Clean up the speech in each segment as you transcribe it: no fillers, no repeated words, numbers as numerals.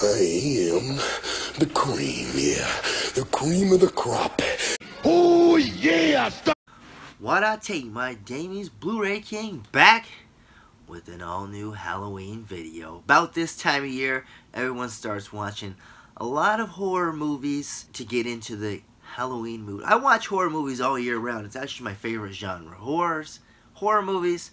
I am the cream, yeah. The cream of the crop. Oh, yeah! Why'd I take my Damie's Blu-ray King back with an all-new Halloween video? About this time of year, everyone starts watching a lot of horror movies to get into the Halloween mood. I watch horror movies all year round. It's actually my favorite genre. Horror movies,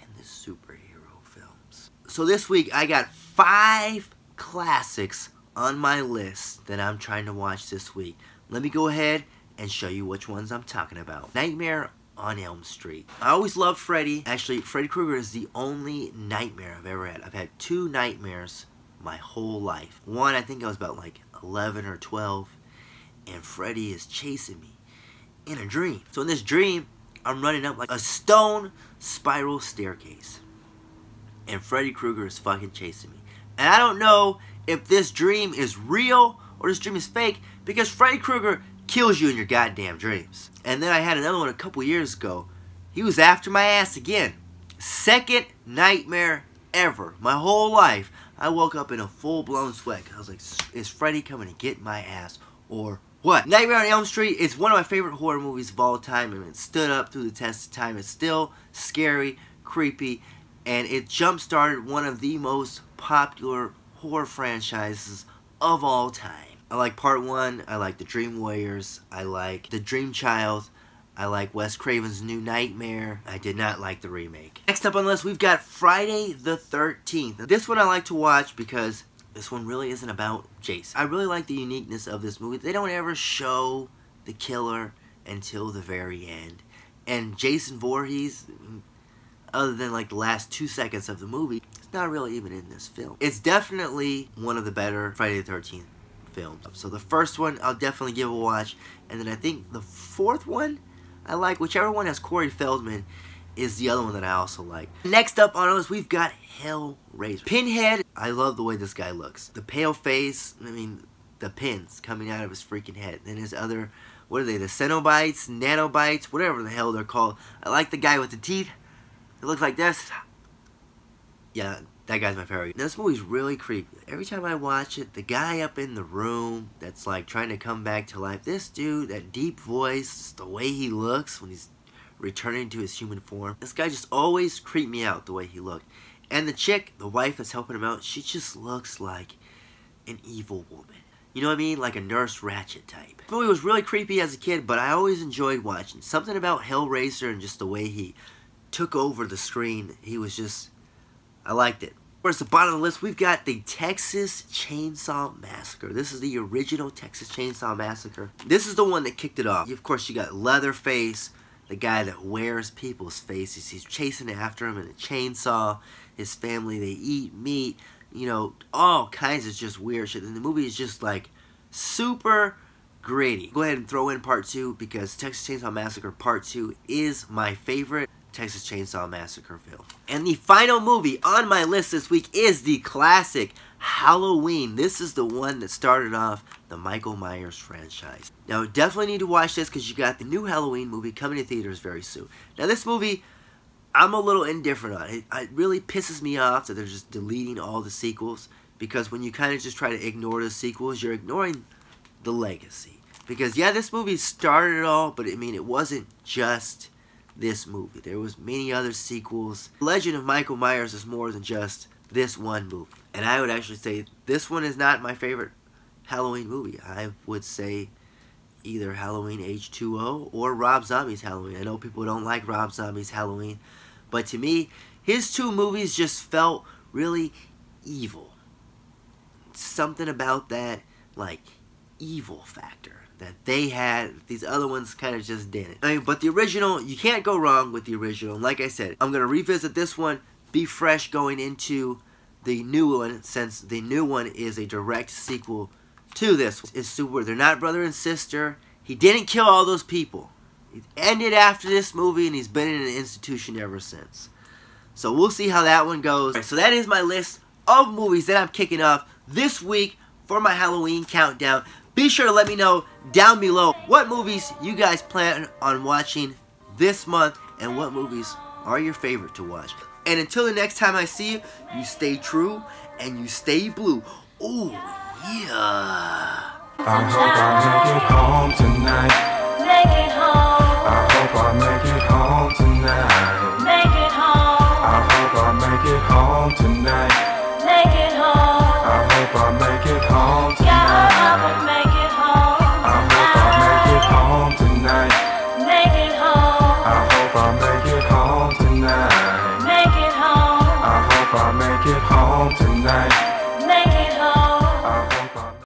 and the superhero films. So this week, I got 5 classics on my list that I'm trying to watch this week. Let me go ahead and show you which ones I'm talking about. Nightmare on Elm Street. I always loved Freddy. Actually, Freddy Krueger is the only nightmare I've ever had. I've had 2 nightmares my whole life. One, I think I was about like 11 or 12, and Freddy is chasing me in a dream. So in this dream, I'm running up like a stone spiral staircase, and Freddy Krueger is fucking chasing me. And I don't know if this dream is real or this dream is fake, because Freddy Krueger kills you in your goddamn dreams. And then I had another one a couple years ago. He was after my ass again. Second nightmare ever. My whole life, I woke up in a full-blown sweat. I was like, is Freddy coming to get my ass or what? Nightmare on Elm Street is one of my favorite horror movies of all time, and it stood up through the test of time. It's still scary, creepy, and it jump-started one of the most popular horror franchises of all time. I like Part 1, I like The Dream Warriors, I like The Dream Child, I like Wes Craven's New Nightmare. I did not like the remake. Next up on the list, we've got Friday the 13th. This one I like to watch because this one really isn't about Jason. I really like the uniqueness of this movie. They don't ever show the killer until the very end. And Jason Voorhees, other than like the last 2 seconds of the movie, it's not really even in this film. It's definitely one of the better Friday the 13th films. So the first one I'll definitely give a watch, and then I think the 4th one I like. Whichever one has Corey Feldman is the other one that I also like. Next up on our list, we've got Hellraiser. Pinhead, I love the way this guy looks. The pale face, I mean, the pins coming out of his freaking head. Then his other, what are they, the Cenobites, Nanobites, whatever the hell they're called. I like the guy with the teeth. It looks like this. Yeah, that guy's my favorite. Now, this movie's really creepy. Every time I watch it, the guy up in the room that's like trying to come back to life, this dude, that deep voice, the way he looks when he's returning to his human form, this guy just always creeped me out the way he looked. And the chick, the wife that's helping him out, she just looks like an evil woman. You know what I mean? Like a Nurse Ratched type. The movie was really creepy as a kid, but I always enjoyed watching. Something about Hellraiser and just the way he took over the screen, he was just, I liked it. Towards the bottom of the list, we've got the Texas Chainsaw Massacre. This is the original Texas Chainsaw Massacre. This is the one that kicked it off. Of course, you got Leatherface, the guy that wears people's faces. He's chasing after him in a chainsaw. His family, they eat meat. You know, all kinds of just weird shit. And the movie is just like super gritty. Go ahead and throw in Part 2 because Texas Chainsaw Massacre Part 2 is my favorite Texas Chainsaw Massacre film. And the final movie on my list this week is the classic Halloween. This is the one that started off the Michael Myers franchise. Now, definitely need to watch this because you got the new Halloween movie coming to theaters very soon. Now, this movie, I'm a little indifferent on it. It really pisses me off that they're just deleting all the sequels, because when you kind of just try to ignore the sequels, you're ignoring the legacy. Because, yeah, this movie started it all, but I mean, it wasn't just this movie. There was many other sequels. The Legend of Michael Myers is more than just this one movie. And I would actually say this one is not my favorite Halloween movie. I would say either Halloween H2O or Rob Zombie's Halloween. I know people don't like Rob Zombie's Halloween, but to me, his 2 movies just felt really evil. Something about that, like, evil factor that they had, these other ones kind of just didn't. I mean, but the original, you can't go wrong with the original. Like I said, I'm going to revisit this one, be fresh going into the new one, since the new one is a direct sequel to this. It's super. They're not brother and sister. He didn't kill all those people. It ended after this movie, and he's been in an institution ever since. So we'll see how that one goes. Right, so that is my list of movies that I'm kicking off this week for my Halloween countdown. Be sure to let me know down below what movies you guys plan on watching this month and what movies are your favorite to watch. And until the next time I see you, you stay true and you stay blue. Oh, yeah. I hope I make it home tonight. Make it home. I hope I make it home tonight. Make it home. I hope I make it home tonight. Make it home. I hope I make it home Yeah, I tonight. will make it home. I hope I make it home tonight. Make it home. I hope I make it home tonight. Make it home. I hope I make it home tonight.